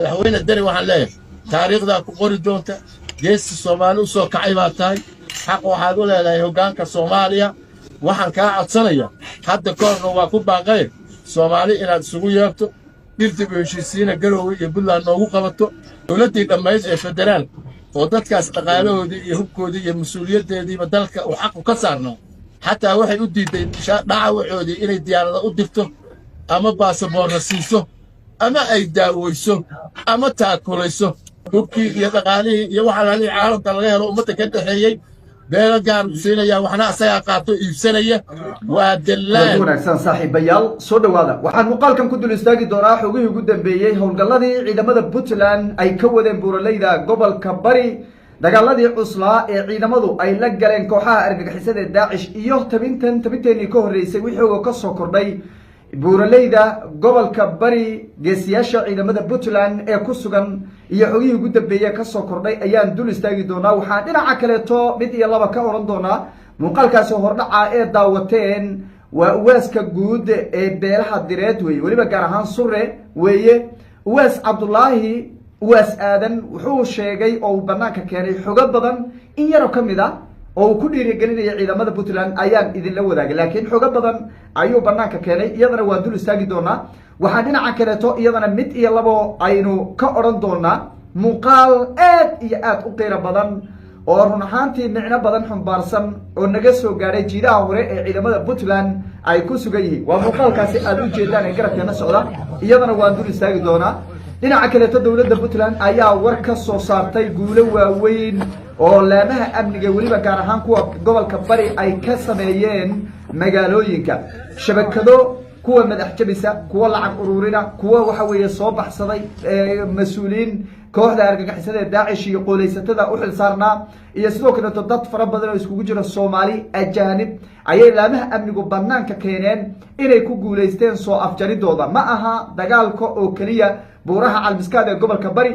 madaxweyne deni waxaan leeyahay taariikhdaa ku qori doonta geesi soomaali u soo kacay baa tahay xaq waxaad u leedahay hoggaanka soomaaliya waxaan kaa codsanaya hadda koorna waa ku baaqaye soomaali inaad isugu yeerto dhirtibu heshiisiina garoowe iyo buntland noogu qabato dowladdii dhammayd ee federaal oo dadkaas dhaqaalahoodii iyo hubkoodii iyo mas-uuliyaddeediiba dalka uu xaqu ka saarnaa xataa waxay u diidday dhacawacoodii inay diyaarada u dirto ama baasaboorna siiso ama ay daaweyso ama taakulayso hubkii iyo dhaqaalihii iyo waxa laalihii caalamka laga helo ummadda ka dhexeeyey beelo gaar siinaya waxna asagaa qaato iibsanaya waa dallaan wanaagsan saaxiibayaal soo dhawaada waxaan muuqaalkan ku dul istaagi doonaa xogihii ugu dambeeyey howlgalladii ciidamada Puntland ay ka wadeen buuraleyda gobolka bari dagaaladii cuslaa ee ciidamadu ay la galeen kooxaha argagixisada Daesh iyo tabinteeni ka horeysay wixii ka soo kordhay buuraleyda gobolka bari geesiyaasha ciidamada Puntland ee ku sugan iyo xogihii ugu dambeeyay ka soo kordhay ayaan dul istaagi doonaa waxaan dhinaca kale mid iyo laba ka oran doonaa muuqaalkaasi hordhaca ee daawateen waa waaska guud ee beelaha direed weeye waliba gaar ahaan sure weeye waas Cabdullaahi waas aadan wuxuu sheegay oo banaanka keenay xogo badan in yar oo kamid ah oo ku dhiirigelinaya ciidamada Puntland ayaan idin la wadaagay laakiin xogo badan ayuu banaanka keenay iyadana waa dul istaagi doonaa waxaan dhinaca kale iyadana mid iyo labo aynu ka oran doonaa muuqaal aad iyo aad u qiiro badan oo run ahaantii micno badan xambaarsan oo naga soo gaaray jiidaha hore ee ciidamada Puntland ay ku sugan yihiin waa muuqaalkaasi aad u jeedaan ee garabkeena socda iyadana waan dul istaagi doonaa dhinaca kale dowladda Puntland ayaa war ka soo saartay guulo waaweyn oo laamaha amniga waliba gaar ahaan kuwa gobolka bari ay ka sameeyeen magaalooyinka shabakado kuwa madax jabisa kuwa lacag ururina kuwa waxa weeye soo baxsaday mas'uuliin kooxda argagixisada Daesh iyo qooleysatada u xilsaarnaa iyo sidoo kale dad fara badan oo iskugu jira Soomaali ajaanib ayay laamaha amnigu banaanka keeneen inay ku guuleysteen soo afjaridooda ma aha dagaalka oo kaliya buuraha calmiskaad ee gobolka bari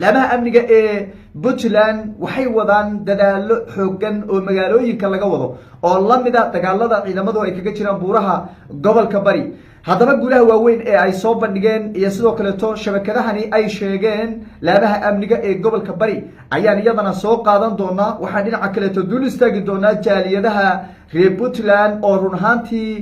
laamaha amniga ee Puntland waxay wadaan dadaalo xoogan oo magaalooyinka laga wado oo lamida dagaalada ciidamadu ay kaga jiraan buuraha gobolka bari haddaba guulaha waaweyn ee ay soo bandhigeen iyo sidoo kale shabakadahani ay sheegeen laamaha amniga ee gobolka bari ayaan iyadana soo qaadan doonaa waxaan dhinaca kale dul istaagi doonaa jaaliyadaha reer Puntland oo run ahaantii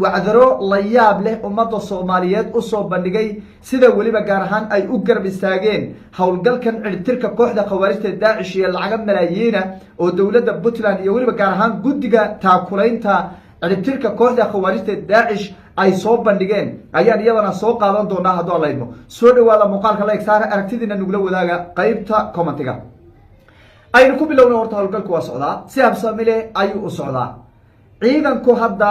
wacdaro la yaab leh ummadda Soomaaliyeed u soo bandhigay sida waliba gaar ahaan ay u garab istaageen howlgalkan ciribtirka kooxda khawaarijta Daesh iyo lacag malaayiin oo dowladda Puntland iyo waliba gaar ahaan guddiga taakulaynta ciribtirka kooxda khawaarijta Daesh ay soo bandhigeen ayaan iyadana soo qaadan doonaa haddii la idmo soo dhawaada muuqaalka like saar aragtidiina nugula wadaaga qaybta commentiga aynu ku bilowno horta howlgalku waa socdaa si habsami leh ayuu u socdaa ciidanku hadda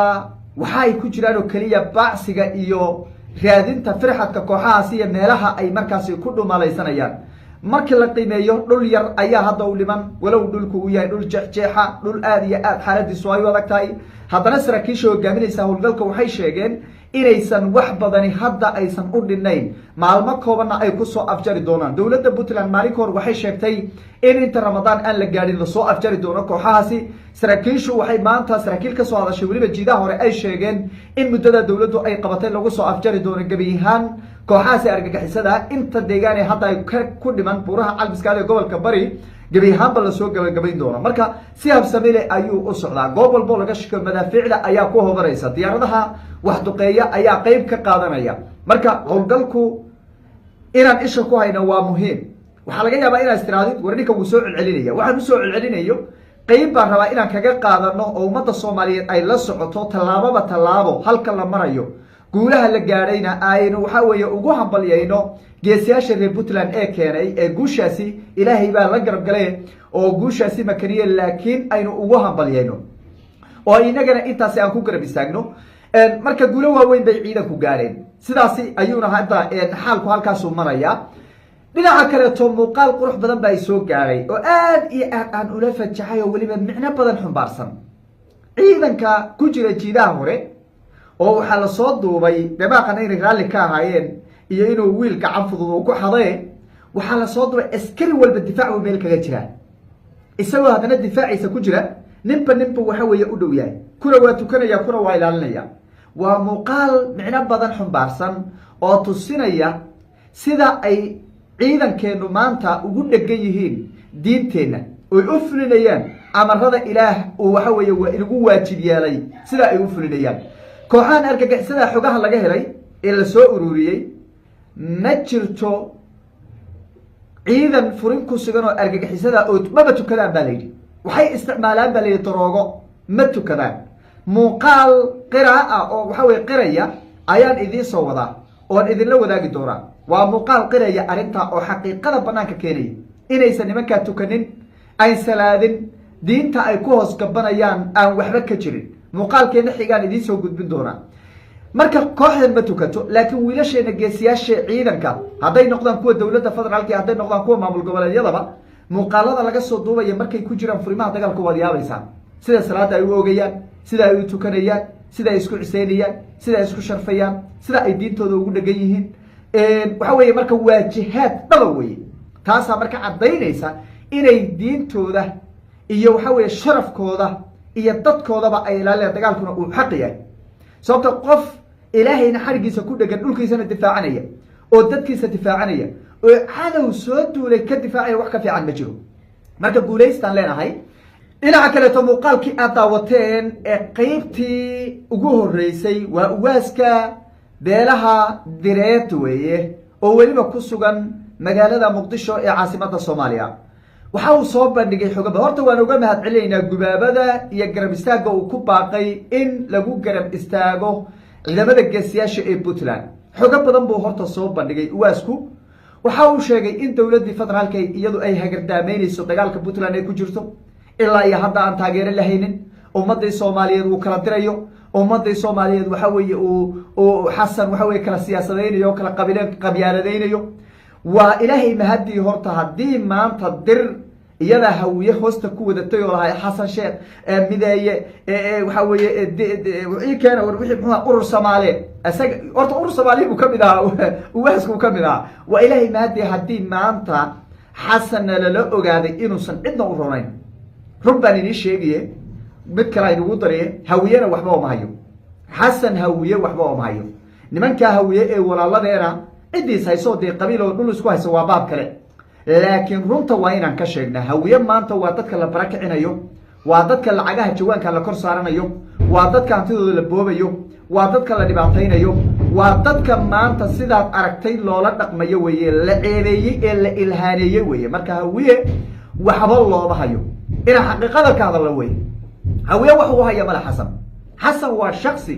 waxay ku jiraan oo kaliya baacsiga iyo raadinta firxadka kooxahaasi iyo meelaha ay markaasi ku dhumalaysanayaan markii la qiimeeyo dhul yar ayaa hadda u dhiman walow dhulku uu yahay dhul jeexjeexa dhul aad iyo aad xaaladiisu ay u adag tahay haddana saraakiisha hogaaminaysa howlgalka waxay sheegeen inaysan wax badani hadda aysan u dhinnayn maalmo koobanna ay ku soo afjari doonaan dowladda Puntland maalinka hor waxay sheegtay in inta Ramadaan aan la gaadhin la soo afjari doono kooxahaasi saraakiishu waxay maanta saraakiil ka soo hadashay waliba jiidaha hore ay sheegeen in muddada dowladdu ay qabatay lagu soo afjari doono gabi ahaan kooxahaasi argagixisada inta deegaan ee hadda ay ku dhiman buuraha calmiskaad ee gobolka bari gabi ahaanba la soo gabagabayn doono marka si habsami leh ayuu u socdaa goob walba laga shaqo madaafiicda ayaa ku hobaraysa diyaaradaha wax duqeeya ayaa qayb ka qaadanaya marka howlgalku inaan isha ku hayno waa muhiim waxa laga yaabaa inaad istiraadid warninka uu soo celcelinaya waxaan u soo celcelinayo qayb baan rabaa inaan kaga qaadano oo ummadda Soomaaliyeed ay la socoto tallaabo halka la marayo guulaha la gaadhayna aynu waxa weeye ugu hambalyayno geesiyaasha reer Puntland ee keenay ee guushaasi ilaahay baa la garab galay oo guushaasi makaniye laakiin aynu ugu hambalyayno oo inagana intaasi aan ku garab istaagno marka guulo waaweyn bay ciidanku gaareen sidaasi ayuuna hadda xaalku halkaas u maraya dhinaca kale muuqaal qurux badan baa soo gaaray oo aad iyo aad aan ula fajaxay oo waliba micno badan xambaarsan ciidanka ku jira jiidaha hore oo waxa la soo duubay dabaqan inay raalli ka ahaayeen iyo inuu wiil gacan fudud uu ku xaday waxa la soo duubay askari walba difaac meel kaga jira isagoo hadana difaaciisa ku jira ninba waxa weeye u dhow yahay kuna waa tukanaya kuna waa ilaalinaya waa muuqaal micno badan xambaarsan oo tusinaya sida ay ciidankeenu maanta ugu dhegan yihiin diinteenna oy u fulinayaan amarada ilaah uu waxa weeye waa inagu waajib yeelay sida ay u fulinayaan kooxahan argagixisada xogaha laga helay ee la soo ururiyey ma jirto ciidan furin ku sugan oo argagixisada oo maba tukadaan baa layidhi waxay isticmaalaan baa layidhi daroogo ma tukadaan muuqaal qiraa'a oo waxa weye qiraya ayaan idiin soo wadaa oon idinla wadaagi doonaa waa muuqaal qiraya arrintaa oo xaqiiqada bannaanka keenaya inaysan nimankaa tukanin ayn salaadin diinta ay ku hoos gabanayaan aan waxba ka jirin muuqaalkeena xigaan idiin soo gudbin doonaa marka kooxdan ma tukato laakiin wiilasheena geesiyaasha ciidanka hadday noqdaan kuwa dowladda federaalka iyo hadday noqdaan kuwa maamul goboleedyadaba muuqaalada laga soo duubaya markay ku jiraan furimaha dagaalka waad yaabaysaa sida salaada ay u ogayaan sida ay u tukanayaan sida ay isku ciseynayaan sida ay isku sharfayaan sida ay diintooda ugu dhegan yihiin waxa weeye marka waa jihaad dhaba weye taasaa marka caddaynaysa inay diintooda iyo waxa weeye sharafkooda iyo dadkoodaba ay ilaaleen dagaalkuna uu xaq yahay sababta qof ilaahayna xarigiisa ku dhegan dhulkiisana difaacanaya oo dadkiisa difaacanaya oo cadow soo duulay ka difaacaya wax ka fiican ma jiro marka guulaystaan leenahay dhinaca kaleeto muuqaalkii aad daawateen ee qeybtii ugu horeysay waa uwaaska beelaha direed weeye oo weliba ku sugan magaalada muqdisho ee caasimadda soomaaliya waxa uu soo bandhigay xogaba horta waan uga mahad celinaynaa gubaabada iyo garab istaagga uu ku baaqay in lagu garab istaago ciidamada geesiyaasha ee puntland xogo badan buu horta soo bandhigay uwaasku waxa uu sheegay in dowladdii federaalka iyadu ay hagardaameynayso dagaalka puntland ay ku jirto ilaa iyo hadda aan taageero la haynin ummadii soomaaliyeed uu kala dirayo ummadii soomaaliyeed waxa weeye uu xasan waxa weye kala siyaasadaynayo kala qabyaaladaynayo waa ilaahay mahadii horta haddii maanta dir iyadaa hawiye hoosta ku wadatay oo lahay xasan sheekh mideeye waxa weeye ii keena war wixii muxuu urur soomaaliyeed isaga horta urur soomaaliyeed buu kamid ahaa uwaasku uu kamid ahaa waa ilaahay mahadii haddii maanta xasanna lala ogaaday inuusan cidna u ronayn run baan inii sheegaye mid kale aynugu dariye hawiyena waxba oma hayo xasan hawiye waxba oma hayo nimankaa hawiye ee walaaladeena ciddiis hayso dee qabiil oo dhul isku hayso waa baab kale laakiin runta waa inaan ka sheegnaa hawiye maanta waa dadka la barakicinayo waa dadka lacagaha jawaanka la kor saaranayo waa dadka hantidooda la boobayo waa dadka la dhibaataynayo waa dadka maanta sidaad aragtay loola dhaqmayo weye la ceebeeyey ee la ilhaaneeyey weye marka hawiye waxba looma hayo inaa xaqiiqada ka hadalla wey hawiye wax uu haya male xasan waa shaksi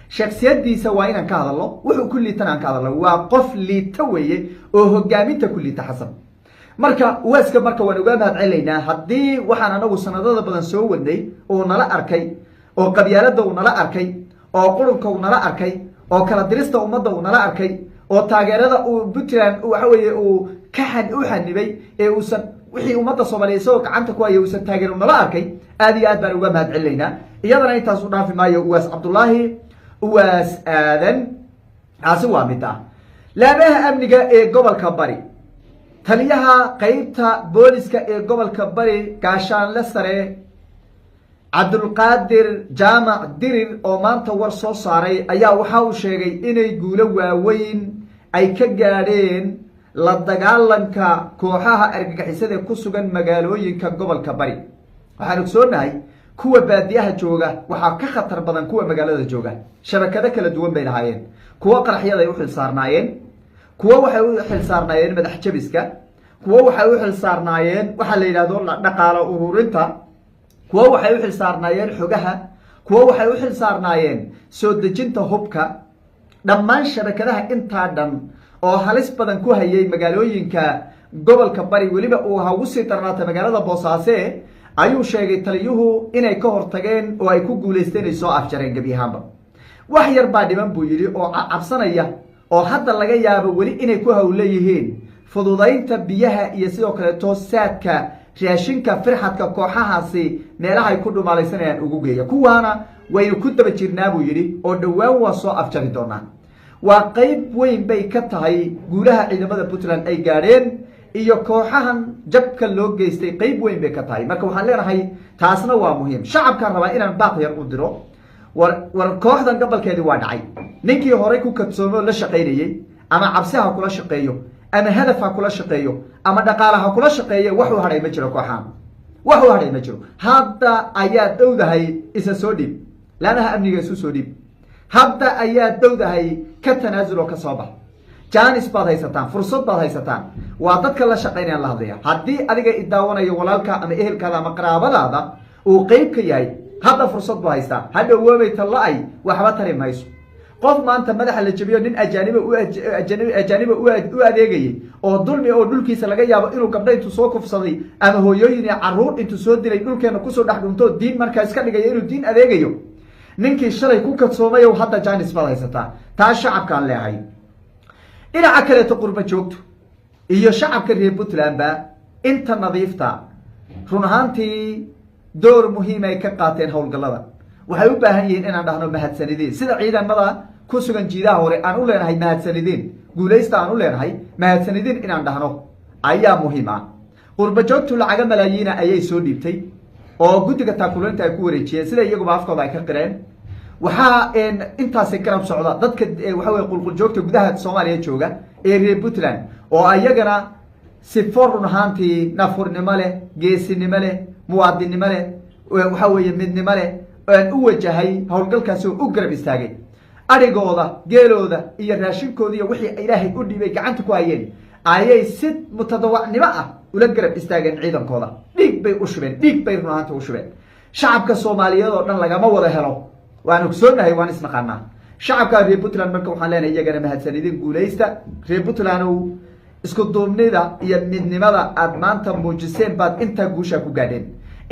shaksiyadiisa waa inaan ka hadalno wuxuu ku liitan aan ka hadalno waa qof liita weeye oo hogaaminta ku liita xasan marka uwaaska marka waan uga mahad celaynaa haddii waxaan anagu sanadada badan soo wadnay uu nala arkay oo qabyaalada uu nala arkay oo qurunka uu nala arkay oo kala dirista ummadda uu nala arkay oo taageerada uu puntland waxa weeye uu u xanibay ee uusan wixii ummadda soomaaliyeed isagoo gacanta ku haya uusan taageero nala arkay aad iyo aad baan uga mahad celinaynaa iyadana intaas u dhaafi maayo uwaas cabdullaahi uwaas aadan taasi waa mid ah laamaha amniga ee gobolka bari taliyaha qeybta booliska ee gobolka bari gaashaanle sare cabdulqaadir jaamac dirir oo maanta war soo saaray ayaa waxa uu sheegay inay guulo waaweyn ay ka gaadheen la dagaalanka kooxaha argagixisada ku sugan magaalooyinka gobolka bari waxaan ogsoonahay kuwa baadiyaha jooga waxaa ka khatar badan kuwa magaalada jooga shabakado kala duwan bay lahaayeen kuwo qaraxyada ay u xilsaarnaayeen kuwo waxay u xilsaarnaayeen madax jabiska kuwo waxay u xilsaarnaayeen waxaa la yidhahdo dhaqaalo ururinta kuwo waxay u xilsaarnaayeen xogaha kuwo waxay u xilsaarnaayeen soo dejinta hubka dhammaan shabakadaha intaa dhan oo halis badan ku hayay magaalooyinka gobolka bari weliba uu hagu sii darnaatay magaalada boosaaso ayuu sheegay taliyuhu inay ka hortageen oo ay ku guulaysteen ay soo afjareen gebi ahaanba wax yar baa dhiman buu yidhi oo cabsanaya oo hadda laga yaabo weli inay ku hawleeyihiin fududaynta biyaha iyo sidoo kaleeto saadka raashinka firxadka kooxahaasi meelahay ku dhumaalaysanayaan ugu geeya kuwaana waynu ku daba jirnaa buu yidhi oo dhowaan waa soo afjari doonaa waa qeyb weyn bay ka tahay guulaha ciidamada puntland ay gaadheen iyo kooxahan jabka loo geystay qeyb weyn bay ka tahay marka waxaan leenahay taasna waa muhiim shacabkaan rabaa inaan baaq yar u diro war kooxdan gobolkeedii waa dhacay ninkii horey ku kadsoomo la shaqaynayey ama cabsi ha kula shaqeeyo ama hadaf ha kula shaqeeyo ama dhaqaale ha kula shaqeeyo waxuu hadhay ma jiro kooxaan waxuu hadhay ma jiro hadda ayaa dowdahay isa soo dhiib laanaha amniga isu soo dhiib hadda ayaa dowdahay ka tanaasul oo ka soo bax jaanis baad haysataan fursad baad haysataan waa dadka la shaqeynaya la hadlaya haddii adiga idaawanayo walaalka ama ehelkaada ama qaraabadaada uu qeyb ka yahay hadda fursad buu haystaa hadha woobay talla-ay waxba tari mayso qof maanta madaxa la jabiyo nin ajaaniba u adeegayay oo dulmi oo dhulkiisa laga yaabo inuu gabdho intuu soo kufsaday ama hooyooyin iyo caruur intuu soo dilay dhulkeena kusoo dhex dhunto diin markaa iska dhigayo inuu diin adeegayo ninkii shalay ku kadsoomayo hadda jaanis baad haysataa taa shacabkaan leehay dhinaca kaleeto qurba joogto iyo shacabka reer puntland ba inta nadiifta run ahaantii door muhiim ay ka qaateen howlgallada waxay u baahan yihiin inaan dhahno mahadsanideen sida ciidamada ku sugan jiidaha hore aan u leenahay mahadsanideen guulaysta aan u leenahay mahadsanideen inaan dhahno ayaa muhiim ah qurba joogtu lacaga malaayiina ayay soo dhiibtay oo guddiga taakuleynta ay ku wareejiyeen sida iyaguba afkooda ay ka qireen waxaa intaasi garab socda dadka waxa weye qulqul joogta gudaha soomaaliya jooga ee reer puntland oo ayagana sifo run ahaantii nafurnimo leh geesinimo leh muwaadinnimo leh waxa weeye midnimo leh aan u wajahay howlgalkaasi oo u garab istaagay adhigooda geelooda iyo raashinkooda iyo wixii ilaahay u dhiibay gacanta ku hayeen ayay si mutadawacnimo ah ula garab istaageen ciidankooda dhiig bay u shubeen dhiig bay run ahaanta u shubeen shacabka soomaaliyeed oo dhan lagama wada helo waan ogsoonahay waan isnaqaanaa shacabka reer puntland marka waxaan leenahay iyagana mahadsanidin guulaysta reer puntland isku duubnida iyo midnimada aad maanta muujiseen baad intaa guushaa ku gaadheen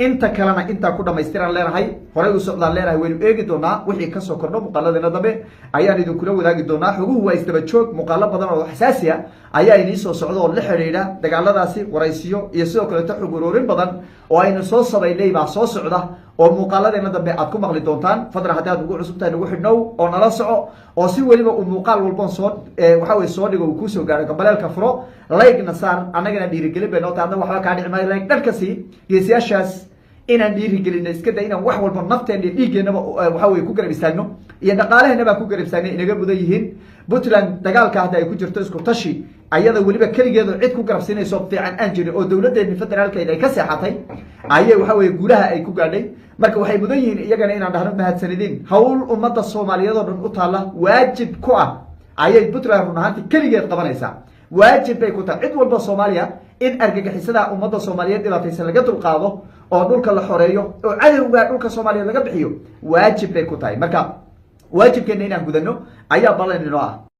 inta kalena intaa ku dhamaystiran leenahay horay u socdaan leenahay waynu eegi doonaa wixii kasoo kordho muuqaaladeena dambe ayaan idinkula wadaagi doonaa xoguhu waa isdaba joog muuqaalo badan oo xasaasi ah ayaa inii soo socda oo la xidhiidha dagaaladaasi waraysiyo iyo sidoo kaleeto xog uroorin badan oo aynu soo sabaynay baa soo socda oo muuqaaladeena dambe aad ku maqli doontaan fadlan haddii aad ugu cusub tahay nagu xidhnow oo nala soco oo si weliba uu muuqaal walban soo waxa weye soo dhigo uu kuusoo gaaro gambaleelka furo laygna saar annagana dhiirigelin bay noo tahay adna waxba kaa dhici maayo layg dharkasi geesiyaashaas inaan dhiirigelino iska day inaan wax walba nafteena iyo dhiiggeenaba waxa weye ku garab istaagno iyo dhaqaalaheena baa ku garab istaagnay inaga mudan yihiin puntland dagaalka hadda ay ku jirto isku tashi ayada weliba keligeedo cid ku garabsiinayso fiican aan jirin oo dowladeeni federaalkeed ay ka seexatay ayay waxa weye guulaha ay ku gaadhay marka waxay mudan yihiin iyagana inaan dhahno mahadsanidin howl ummadda soomaaliyeed oo dhan u taalla waajib ku ah ayay puntland run ahaantii keligeed qabanaysaa waajib bay ku tahay cid walba soomaaliya in argagixisada ummadda soomaaliyeed dhibaataysan laga dulqaado oo dhulka la xoreeyo oo cadowga dhulka soomaaliyeed laga bixiyo waajib bay ku tahay marka waajibkeena inaan gudano ayaa ballan inoo ah